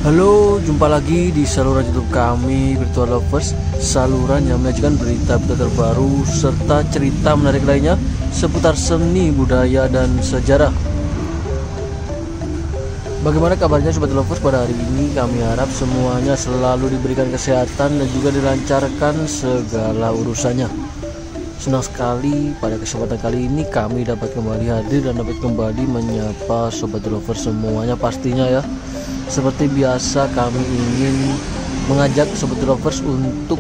Halo, jumpa lagi di saluran YouTube kami, Virtual Lovers, saluran yang menyajikan berita-berita terbaru serta cerita menarik lainnya seputar seni, budaya, dan sejarah. Bagaimana kabarnya Sobat Lovers pada hari ini? Kami harap semuanya selalu diberikan kesehatan dan juga dilancarkan segala urusannya. Senang sekali pada kesempatan kali ini kami dapat kembali hadir dan dapat kembali menyapa Sobat Lovers semuanya pastinya ya. Seperti biasa kami ingin mengajak Sobat Lovers untuk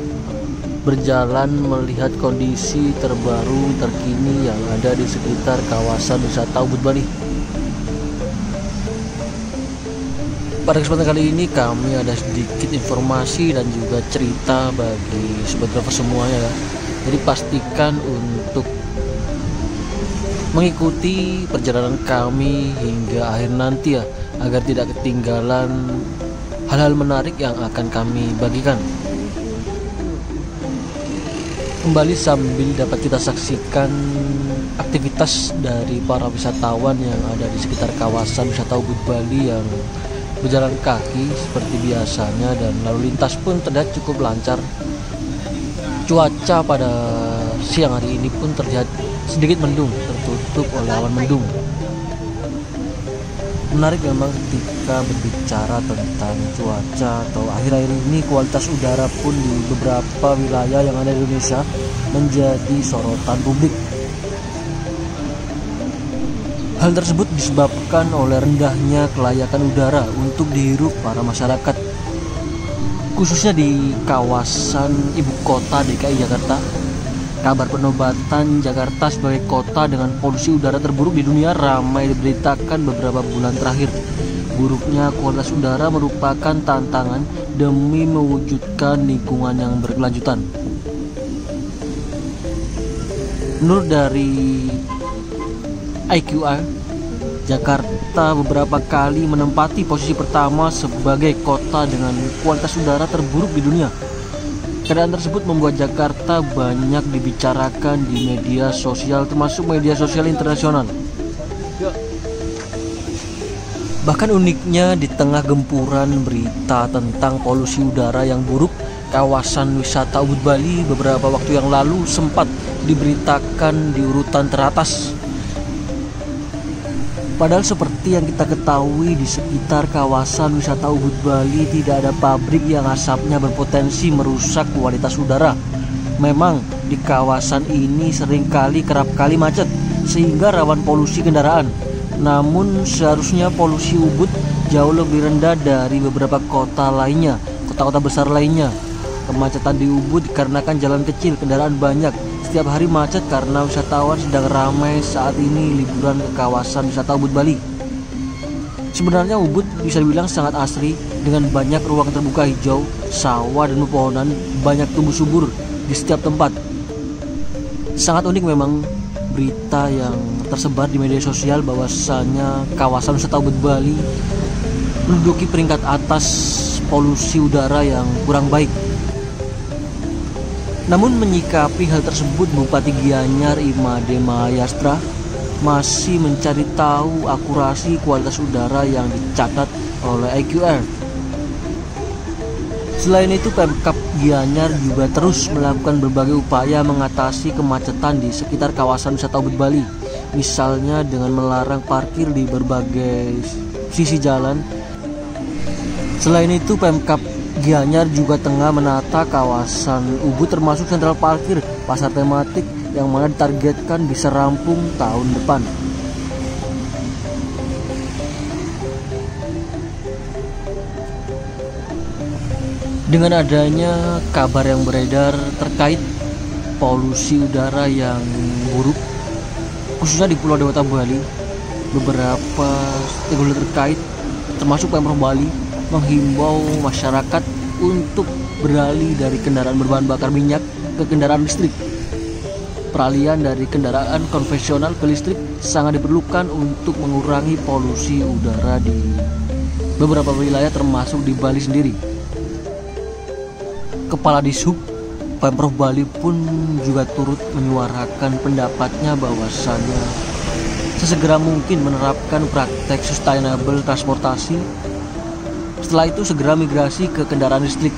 berjalan melihat kondisi terbaru terkini yang ada di sekitar kawasan wisata Ubud Bali. Pada kesempatan kali ini kami ada sedikit informasi dan juga cerita bagi Sobat Lovers semuanya ya. Jadi pastikan untuk mengikuti perjalanan kami hingga akhir nanti ya, agar tidak ketinggalan hal-hal menarik yang akan kami bagikan. Kembali sambil dapat kita saksikan aktivitas dari para wisatawan yang ada di sekitar kawasan wisata Ubud Bali yang berjalan kaki seperti biasanya, dan lalu lintas pun terlihat cukup lancar. Cuaca pada siang hari ini pun terlihat sedikit mendung, tertutup oleh awan mendung. Menarik memang ketika berbicara tentang cuaca atau akhir-akhir ini kualitas udara pun di beberapa wilayah yang ada di Indonesia menjadi sorotan publik. Hal tersebut disebabkan oleh rendahnya kelayakan udara untuk dihirup para masyarakat, khususnya di kawasan ibu kota DKI Jakarta. Kabar penobatan Jakarta sebagai kota dengan polusi udara terburuk di dunia ramai diberitakan beberapa bulan terakhir. Buruknya kualitas udara merupakan tantangan demi mewujudkan lingkungan yang berkelanjutan. Menurut dari IQR, Jakarta beberapa kali menempati posisi pertama sebagai kota dengan kualitas udara terburuk di dunia. Keadaan tersebut membuat Jakarta banyak dibicarakan di media sosial, termasuk media sosial internasional. Bahkan uniknya, di tengah gempuran berita tentang polusi udara yang buruk, kawasan wisata Ubud Bali beberapa waktu yang lalu sempat diberitakan di urutan teratas. Padahal seperti yang kita ketahui, di sekitar kawasan wisata Ubud Bali tidak ada pabrik yang asapnya berpotensi merusak kualitas udara. Memang di kawasan ini kerap kali macet sehingga rawan polusi kendaraan. Namun seharusnya polusi Ubud jauh lebih rendah dari beberapa kota lainnya, kota-kota besar lainnya. Kemacetan di Ubud dikarenakan jalan kecil, kendaraan banyak. Setiap hari macet karena wisatawan sedang ramai saat ini liburan ke kawasan wisata Ubud Bali. Sebenarnya Ubud bisa dibilang sangat asri dengan banyak ruang terbuka hijau, sawah dan pepohonan, banyak tumbuh subur di setiap tempat. Sangat unik memang berita yang tersebar di media sosial bahwasanya kawasan wisata Ubud Bali menduduki peringkat atas polusi udara yang kurang baik. Namun menyikapi hal tersebut, Bupati Gianyar Imade Mahayastra masih mencari tahu akurasi kualitas udara yang dicatat oleh IQR. Selain itu, Pemkab Gianyar juga terus melakukan berbagai upaya mengatasi kemacetan di sekitar kawasan wisata Ubud Bali, misalnya dengan melarang parkir di berbagai sisi jalan. Selain itu, Pemkab Gianyar juga tengah menata kawasan Ubud termasuk sentral parkir, pasar tematik yang mana ditargetkan bisa rampung tahun depan. Dengan adanya kabar yang beredar terkait polusi udara yang buruk, khususnya di Pulau Dewata Bali, beberapa stakeholder terkait termasuk Pemprov Bali menghimbau masyarakat untuk beralih dari kendaraan berbahan bakar minyak ke kendaraan listrik. Peralihan dari kendaraan konvensional ke listrik sangat diperlukan untuk mengurangi polusi udara di beberapa wilayah termasuk di Bali sendiri. Kepala Dishub Pemprov Bali pun juga turut menyuarakan pendapatnya bahwasannya sesegera mungkin menerapkan praktek sustainable transportasi Setelah itu segera migrasi ke kendaraan listrik.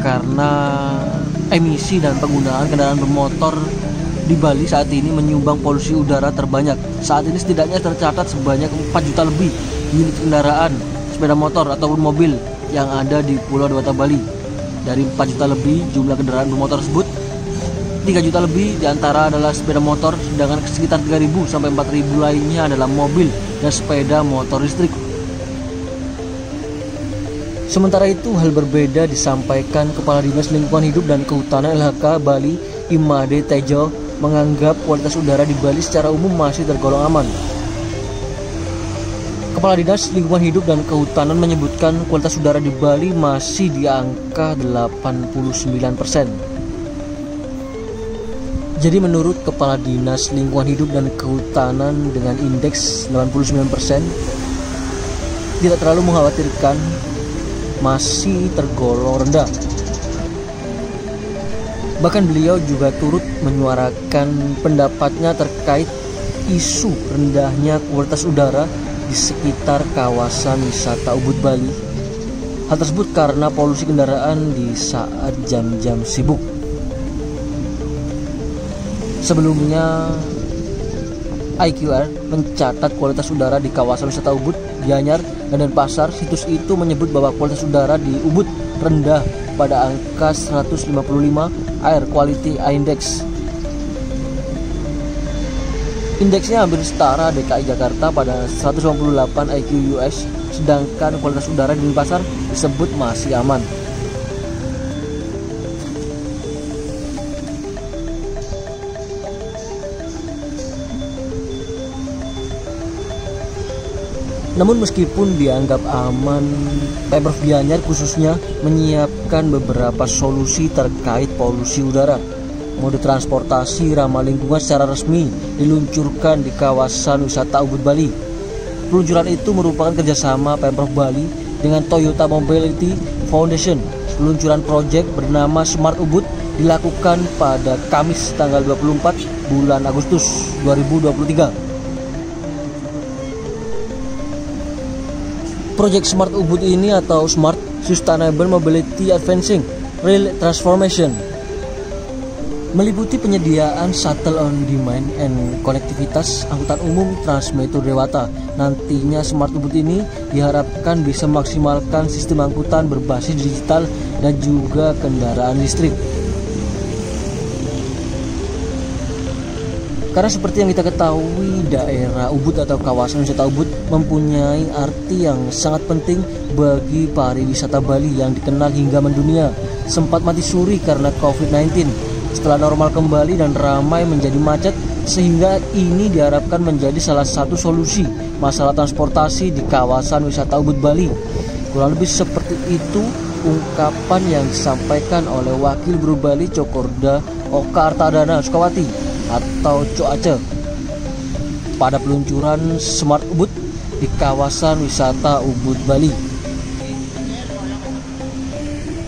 Karena emisi dan penggunaan kendaraan bermotor di Bali saat ini menyumbang polusi udara terbanyak. Saat ini setidaknya tercatat sebanyak 4 juta lebih unit kendaraan sepeda motor ataupun mobil yang ada di Pulau Dewata Bali. Dari 4 juta lebih jumlah kendaraan bermotor tersebut, 3 juta lebih diantara adalah sepeda motor, sedangkan sekitar 3.000 sampai 4.000 lainnya adalah mobil dan sepeda motor listrik. Sementara itu, hal berbeda disampaikan Kepala Dinas Lingkungan Hidup dan Kehutanan LHK Bali, Imade Tejo, menganggap kualitas udara di Bali secara umum masih tergolong aman. Kepala Dinas Lingkungan Hidup dan Kehutanan menyebutkan kualitas udara di Bali masih di angka 89%. Jadi menurut Kepala Dinas Lingkungan Hidup dan Kehutanan dengan indeks 89% tidak terlalu mengkhawatirkan, masih tergolong rendah. Bahkan beliau juga turut menyuarakan pendapatnya terkait isu rendahnya kualitas udara di sekitar kawasan wisata Ubud Bali. Hal tersebut karena polusi kendaraan di saat jam-jam sibuk. Sebelumnya, IQR mencatat kualitas udara di kawasan wisata Ubud, Gianyar, dan Denpasar. Situs itu menyebut bahwa kualitas udara di Ubud rendah pada angka 155 Air Quality Index. Indeksnya hampir setara DKI Jakarta pada 158 IQ US, sedangkan kualitas udara di Denpasar disebut masih aman. Namun meskipun dianggap aman, Pemprov Gianyar khususnya menyiapkan beberapa solusi terkait polusi udara. Mode transportasi ramah lingkungan secara resmi diluncurkan di kawasan wisata Ubud Bali. Peluncuran itu merupakan kerjasama Pemprov Bali dengan Toyota Mobility Foundation. Peluncuran proyek bernama Smart Ubud dilakukan pada Kamis tanggal 24 bulan Agustus 2023. Proyek Smart Ubud ini atau Smart Sustainable Mobility Advancing Rail Transformation meliputi penyediaan shuttle on demand and konektivitas angkutan umum Transmetro Dewata. Nantinya Smart Ubud ini diharapkan bisa memaksimalkan sistem angkutan berbasis digital dan juga kendaraan listrik. Karena seperti yang kita ketahui, daerah Ubud atau kawasan wisata Ubud mempunyai arti yang sangat penting bagi pariwisata Bali yang dikenal hingga mendunia. Sempat mati suri karena COVID-19. Setelah normal kembali dan ramai menjadi macet, sehingga ini diharapkan menjadi salah satu solusi masalah transportasi di kawasan wisata Ubud Bali. Kurang lebih seperti itu ungkapan yang disampaikan oleh Wakil Gubernur Bali Cokorda Oka Artadana Sukawati atau Coace pada peluncuran Smart Ubud di kawasan wisata Ubud Bali.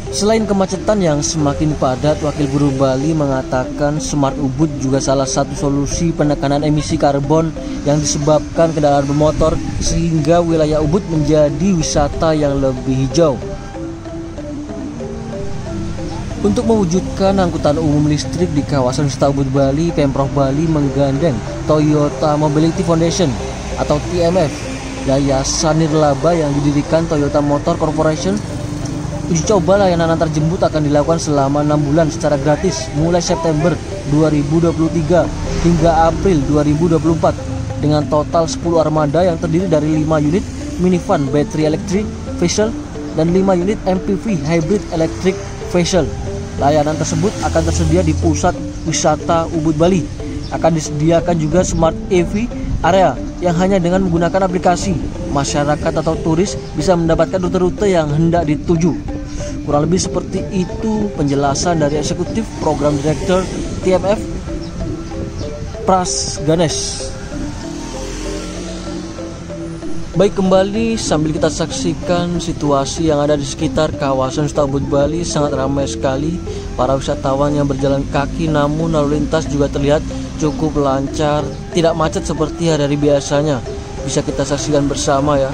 Selain kemacetan yang semakin padat, Wakil Gubernur Bali mengatakan Smart Ubud juga salah satu solusi penekanan emisi karbon yang disebabkan kendaraan bermotor, sehingga wilayah Ubud menjadi wisata yang lebih hijau. Untuk mewujudkan angkutan umum listrik di kawasan wisata Ubud Bali, Pemprov Bali menggandeng Toyota Mobility Foundation atau TMF, yayasan nirlaba yang didirikan Toyota Motor Corporation. Uji coba layanan antar jemput akan dilakukan selama 6 bulan secara gratis mulai September 2023 hingga April 2024 dengan total 10 armada yang terdiri dari 5 unit minivan battery electric vehicle dan 5 unit MPV hybrid electric vehicle. Layanan tersebut akan tersedia di pusat wisata Ubud Bali. Akan disediakan juga Smart EV area yang hanya dengan menggunakan aplikasi, masyarakat atau turis bisa mendapatkan rute-rute yang hendak dituju. Kurang lebih seperti itu penjelasan dari Eksekutif Program Direktur TMF Pras Ganesh. Baik, kembali sambil kita saksikan situasi yang ada di sekitar kawasan wisata Ubud Bali. Sangat ramai sekali para wisatawan yang berjalan kaki, namun lalu lintas juga terlihat cukup lancar, tidak macet seperti hari-hari biasanya. Bisa kita saksikan bersama ya.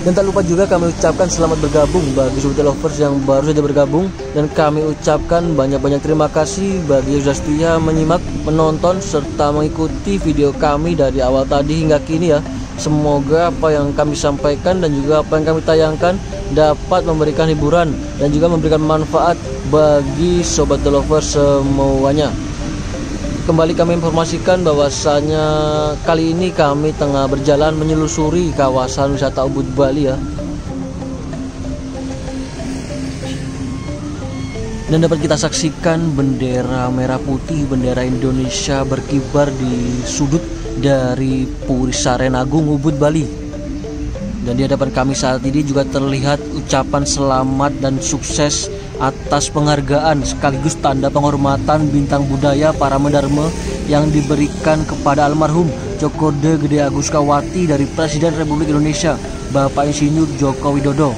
Dan tak lupa juga kami ucapkan selamat bergabung bagi Sobat Lovers yang baru saja bergabung. Dan kami ucapkan banyak-banyak terima kasih bagi yang sudah setia menyimak, menonton, serta mengikuti video kami dari awal tadi hingga kini ya. Semoga apa yang kami sampaikan dan juga apa yang kami tayangkan dapat memberikan hiburan dan juga memberikan manfaat bagi Sobat Lovers semuanya. Kembali kami informasikan bahwasanya kali ini kami tengah berjalan menyelusuri kawasan wisata Ubud Bali ya. Dan dapat kita saksikan bendera merah putih, bendera Indonesia berkibar di sudut dari Puri Saren Agung Ubud Bali. Dan di hadapan kami saat ini juga terlihat ucapan selamat dan sukses atas penghargaan sekaligus tanda penghormatan bintang budaya Paramedharma yang diberikan kepada almarhum Cokorda Gede Aguskawati dari Presiden Republik Indonesia Bapak Insinyur Joko Widodo.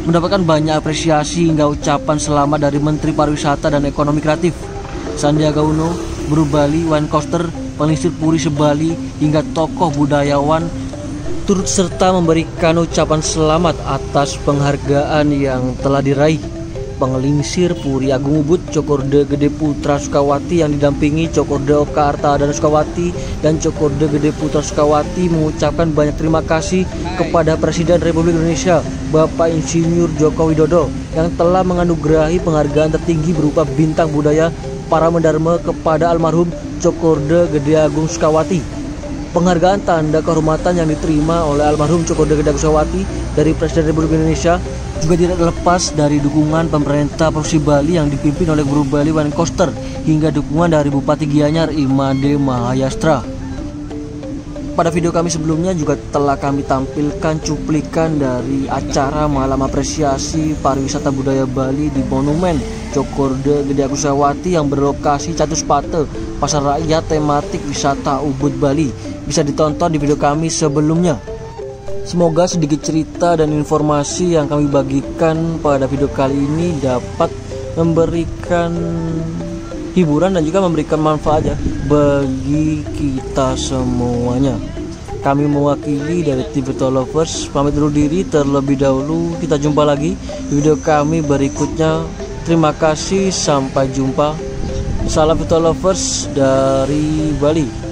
Mendapatkan banyak apresiasi hingga ucapan selamat dari Menteri Pariwisata dan Ekonomi Kreatif Sandiaga Uno, Guru Bali, Wayne Koster, Pengisir Puri Sebali hingga tokoh budayawan turut serta memberikan ucapan selamat atas penghargaan yang telah diraih Penglingsir Puri Agung Ubud Cokorda Gede Putra Sukawati yang didampingi Cokorda Oka Artadana Sukawati dan Cokorda Gede Putra Sukawati mengucapkan banyak terima kasih kepada Presiden Republik Indonesia Bapak Insinyur Joko Widodo yang telah menganugerahi penghargaan tertinggi berupa bintang budaya Paramedharma kepada almarhum Cokorda Gede Agung Sukawati. Penghargaan tanda kehormatan yang diterima oleh almarhum Cokorda Gede Aguskawati dari Presiden Republik Indonesia juga tidak lepas dari dukungan pemerintah Provinsi Bali yang dipimpin oleh Guru Bali Wayne Koster hingga dukungan dari Bupati Gianyar Imade Mahayastra. Pada video kami sebelumnya juga telah kami tampilkan cuplikan dari acara malam apresiasi pariwisata budaya Bali di Monumen Cokorda Gede Aguskawati yang berlokasi Catus Pate, pasar rakyat tematik wisata Ubud Bali. Bisa ditonton di video kami sebelumnya. Semoga sedikit cerita dan informasi yang kami bagikan pada video kali ini dapat memberikan hiburan dan juga memberikan manfaat ya bagi kita semuanya. Kami mewakili dari tim Virtual Lovers pamit dulu diri terlebih dahulu. Kita jumpa lagi di video kami berikutnya. Terima kasih, sampai jumpa. Salam Virtual Lovers dari Bali.